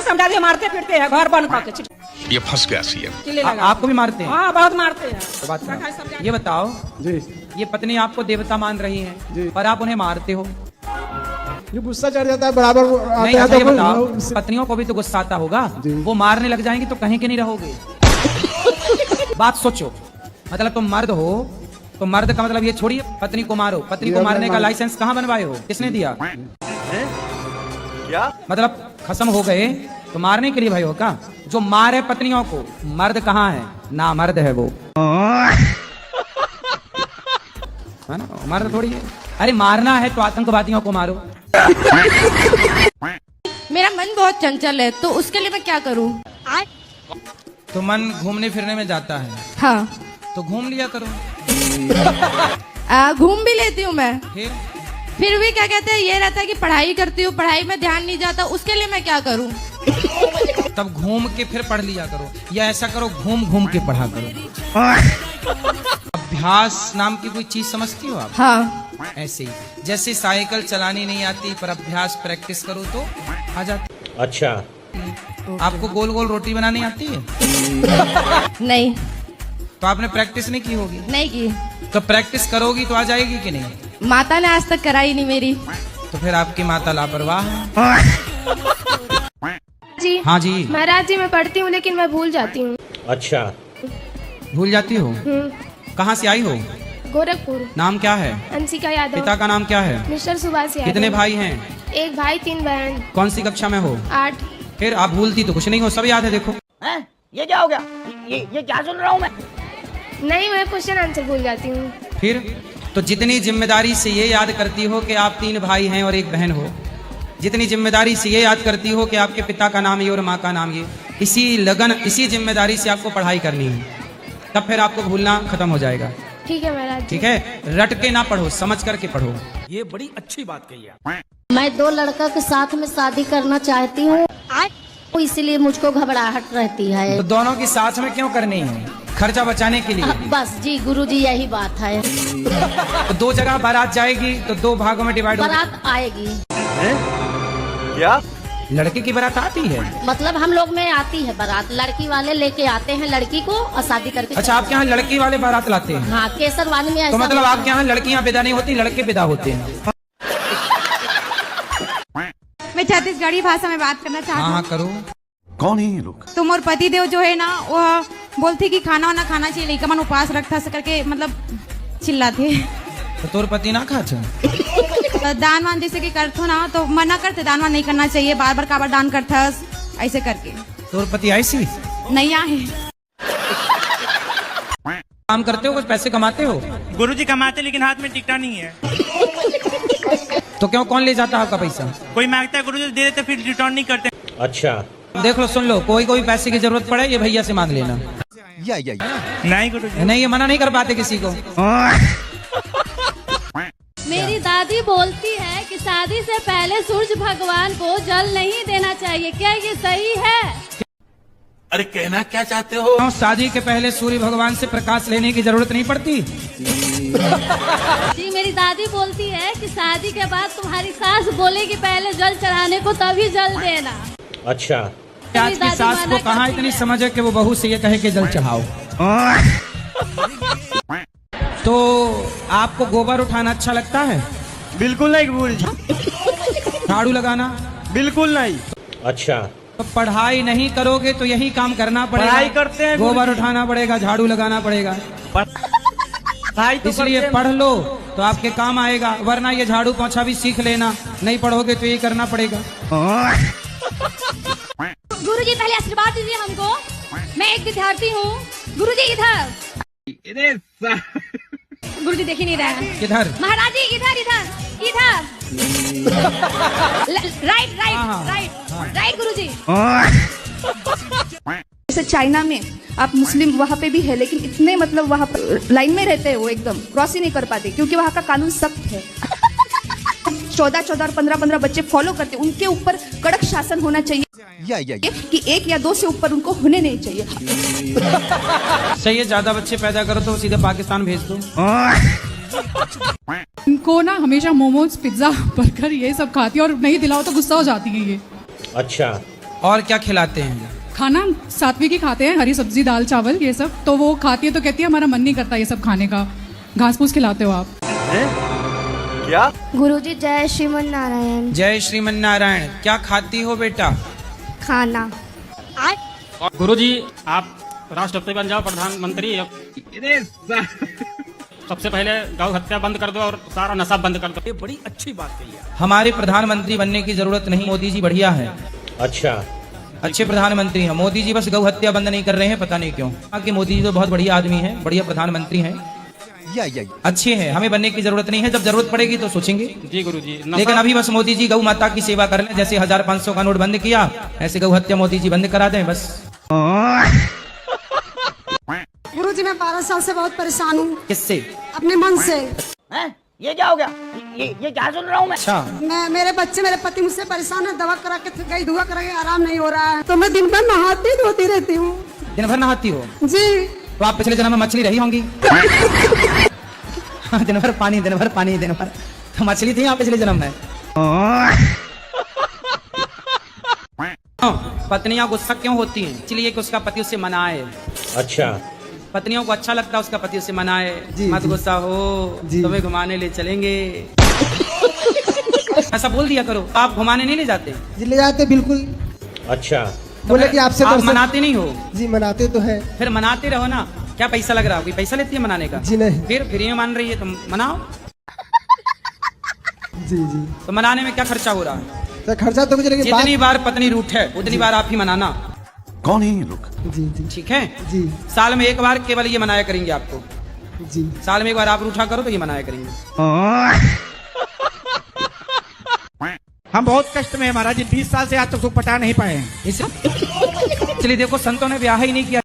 समझा दिए, मारते फिरते हैं घर बंद करके। ये फंस गया सीएम। आपको भी मारते हैं? हाँ बहुत मारते हैं। तो बात सुनो। ये बताओ जी, ये पत्नी आपको देवता मान रही है जी। पर आप उन्हें मारते हो। ये गुस्सा चढ़ जाता है बराबर नहीं, आता है अच्छा ये तो बताओ, उससे- पत्नियों को भी तो गुस्सा आता होगा, जी। वो मारने लग जाएंगी तो कहीं के नहीं रहोगे। बात सोचो, मतलब तुम मर्द हो तो मर्द का मतलब ये छोड़िए पत्नी को मारो, पत्नी को मारने का लाइसेंस कहाँ बनवाए हो, किसने दिया? क्या मतलब खत्म हो गए तो मारने के लिए भाई हो का? जो मारे पत्नियों को, मर्द कहाँ है? ना मर्द है वो, है ना? मर्द थोड़ी है। अरे मारना है तो आतंकवादियों को मारो। मेरा मन बहुत चंचल है तो उसके लिए मैं क्या करूं? तो मन घूमने फिरने में जाता है हाँ, तो घूम लिया करो। घूम भी लेती हूँ मैं, फिर भी क्या कहते हैं ये रहता है कि पढ़ाई करती हूँ, पढ़ाई में ध्यान नहीं जाता, उसके लिए मैं क्या करूँ? तब घूम के फिर पढ़ लिया करो, या ऐसा करो घूम घूम के पढ़ा करो। अभ्यास नाम की कोई चीज समझती हो आप? हाँ, ऐसे ही जैसे साइकिल चलानी नहीं आती पर अभ्यास प्रैक्टिस करो तो आ जाती। अच्छा, आपको गोल गोल रोटी बनानी आती है नहीं तो आपने प्रैक्टिस नहीं की होगी, नहीं की, तो प्रैक्टिस करोगी तो आ जाएगी कि नहीं? माता ने आज तक कराई नहीं मेरी। तो फिर आपकी माता लापरवाह है। जी हाँ जी, महाराज जी, मैं पढ़ती हूँ लेकिन मैं भूल जाती हूँ। अच्छा, भूल जाती हो? कहाँ से आई हो? गोरखपुर। नाम क्या है? अंशिका यादव। पिता का नाम क्या है? मिस्टर सुभाष यादव। कितने भाई हैं? एक भाई 3 बहन। कौन सी कक्षा में हो? 8। फिर आप भूलती तो कुछ नहीं हो, सब याद है। देखो ये क्या हो गया? ये क्या सुन रहा हूँ मैं? नहीं, मैं क्वेश्चन आंसर भूल जाती हूँ। फिर तो जितनी जिम्मेदारी से ये याद करती हो कि आप 3 भाई हैं और 1 बहन हो, जितनी जिम्मेदारी से ये याद करती हो कि आपके पिता का नाम ये और माँ का नाम ये, इसी लगन इसी जिम्मेदारी से आपको पढ़ाई करनी है, तब फिर आपको भूलना खत्म हो जाएगा। ठीक है महाराज जी। ठीक है, रट के ना पढ़ो, समझ करके पढ़ो। ये बड़ी अच्छी बात कही है। मैं 2 लड़का के साथ में शादी करना चाहती हूँ, तो इसीलिए मुझको घबराहट रहती है। तो दोनों की साथ में क्यों करनी है? खर्चा बचाने के लिए। बस जी गुरुजी, यही बात है। तो 2 जगह बारात जाएगी तो 2 भागों में डिवाइड हो। बारात आएगी, क्या लड़के की बारात आती है? मतलब हम लोग में आती है बारात, लड़की वाले लेके आते हैं लड़की को और शादी करके। अच्छा, आपके यहाँ लड़की वाले बारात लाते हैं? हाँ, केसरवानी में ऐसा तो मतलब होता आपके यहाँ लड़कियाँ पैदा नहीं होती, लड़के पैदा होते हैं? मैं छत्तीसगढ़ी भाषा में बात करना चाहती हाँ हूँ। करो। कौन है ये लोग? तुम और पतिदेव जो है ना, वो बोलते कि खाना वाना खाना चाहिए, लेकिन मन उपवास रखता से करके मतलब चिल्लाते। तो तोर पति ना खाते? दान वान जैसे कि करते ना तो मना करते, दान वान नहीं करना चाहिए, बार बार काबर दान करता ऐसे करके। तोर पति ऐसी नहीं आए। काम करते हो, कुछ पैसे कमाते हो? गुरुजी कमाते लेकिन हाथ में टिकटा नहीं है। तो क्यों, कौन ले जाता है आपका पैसा? कोई मांगता है गुरुजी दे देते, फिर रिटर्न नहीं करते। अच्छा, देख लो, सुन लो, कोई कोई पैसे की जरूरत पड़े ये भैया से मांग लेना। नहीं गुरुजी, नहीं, ये मना नहीं कर पाते किसी को। मेरी दादी बोलती है कि शादी से पहले सूरज भगवान को जल नहीं देना चाहिए, क्या ये सही है? अरे कहना क्या चाहते हो? क्यों, शादी के पहले सूर्य भगवान से प्रकाश लेने की जरूरत नहीं पड़ती? जी मेरी दादी बोलती है कि शादी के बाद तुम्हारी सास बोलेगी पहले जल चढ़ाने को, तभी जल देना। अच्छा, आज की सास को कहाँ इतनी समझ है कि वो बहू से ये कहे कि जल चढ़ाओ। तो आपको गोबर उठाना अच्छा लगता है? बिल्कुल नहीं गुरुजी, झाड़ू लगाना? बिल्कुल नहीं। अच्छा, तो पढ़ाई नहीं करोगे तो यही काम करना पड़ेगा। पढ़ाई करते हैं गोबर गुरुजी। उठाना पड़ेगा, झाड़ू लगाना पड़ेगा, इसलिए पढ़ लो तो आपके काम आएगा, वरना ये झाड़ू पोंछा भी सीख लेना, नहीं पढ़ोगे तो यही करना पड़ेगा। गुरुजी पहले आशीर्वाद दीजिए हमको, मैं एक विद्यार्थी हूँ। गुरुजी इधर, गुरुजी देख ही नहीं रहा है। किधर? महाराज जी इधर इधर इधर, राइट राइट हाँ, राइट राइट गुरुजी। जैसे चाइना में आप मुस्लिम वहाँ पे भी है, लेकिन इतने मतलब वहाँ पर लाइन में रहते हैं, वो एकदम क्रॉस ही नहीं कर पाते क्योंकि वहाँ का कानून सख्त है। 14-14 और 15-15 बच्चे फॉलो करते, उनके ऊपर कड़क शासन होना चाहिए कि 1 या 2 से ऊपर उनको होने नहीं चाहिए। सही है, ज्यादा बच्चे पैदा करो तो सीधे पाकिस्तान भेज दो। इनको ना हमेशा मोमोज, पिज्जा, बर्गर ये सब खाती है और नहीं दिलाओ तो गुस्सा हो जाती है ये। अच्छा, और क्या खिलाते हैं? खाना सात्विक ही खाते हैं, हरी सब्जी दाल चावल ये सब। तो वो खाती है तो कहती है हमारा मन नहीं करता ये सब खाने का। घास फूस खिलाते हो आप? क्या? गुरुजी जय श्रीमन नारायण। जय श्रीमन नारायण। क्या खाती हो बेटा? खाना। गुरुजी आप राष्ट्रपति बन जाओ, प्रधानमंत्री। सबसे पहले गौ हत्या बंद कर दो और सारा नशा बंद कर दो। ये बड़ी अच्छी बात कही है। हमारे प्रधानमंत्री बनने की जरूरत नहीं, मोदी जी बढ़िया है, अच्छा। अच्छे प्रधानमंत्री हैं। मोदी जी बस गौ हत्या बंद नहीं कर रहे हैं, पता नहीं क्यों। कि मोदी जी तो बहुत बढ़िया आदमी है, बढ़िया प्रधानमंत्री हैं, अच्छे हैं, हमें बनने की जरूरत नहीं है। जब जरूरत पड़ेगी तो सोचेंगे। जी गुरुजी। लेकिन अभी बस मोदी जी गौ माता की सेवा कर लें। जैसे 1500 का नोट बंद किया, ऐसे गौ हत्या मोदी जी बंद करा दें बस। गुरुजी मैं 12 साल से बहुत परेशान हूँ। किससे? अपने मन से। हैं? ये क्या हो गया? ये क्या सुन रहा हूँ मैं? अच्छा। मैं, मेरे बच्चे, मेरे पति मुझसे परेशान है। दवा करा के गई, दुआ करा के आराम नहीं हो रहा है। तो मैं दिन भर नहाती धोती रहती हूँ। दिन भर नहाती हो? जी। तो आप पिछले जन्म में मछली रही होंगी। दिन भर पानी, दिन भर पानी, दिन भर तो मछली थी आप पिछले जन्म में। पत्नियां गुस्सा क्यों होती हैं? इसलिए कि उसका पति उससे मनाए। अच्छा। पत्नियों को अच्छा लगता है उसका पति उससे मनाए, मत गुस्सा हो, तुम्हें घुमाने ले चलेंगे। ऐसा बोल दिया करो। आप घुमाने नहीं ले जाते? जी ले जाते बिल्कुल। अच्छा। बोले कि आपसे आप मनाते नहीं हो? जी मनाते तो है। फिर मनाते रहो ना। क्या पैसा लग रहा है? कोई पैसा लेती है मनाने का? जी नहीं। फिर फ्री में मान रही है, तुम मनाओ। जी जी। तो मनाने में क्या खर्चा हो रहा है? तो खर्चा तो मुझे लेकिन जितनी बार पत्नी रूठे उतनी बार आप ही मनाना। कौन है ये लोग? जी जी ठीक है जी। साल में एक बार केवल ये मनाया करेंगे आपको। जी। साल में एक बार आप रूठा करो तो ये मनाया करेंगे। हम बहुत कष्ट में है महाराज जी, 20 साल से आज तक सुख पटा नहीं पाए हैं। इसलिए देखो संतों ने ब्याह ही नहीं किया।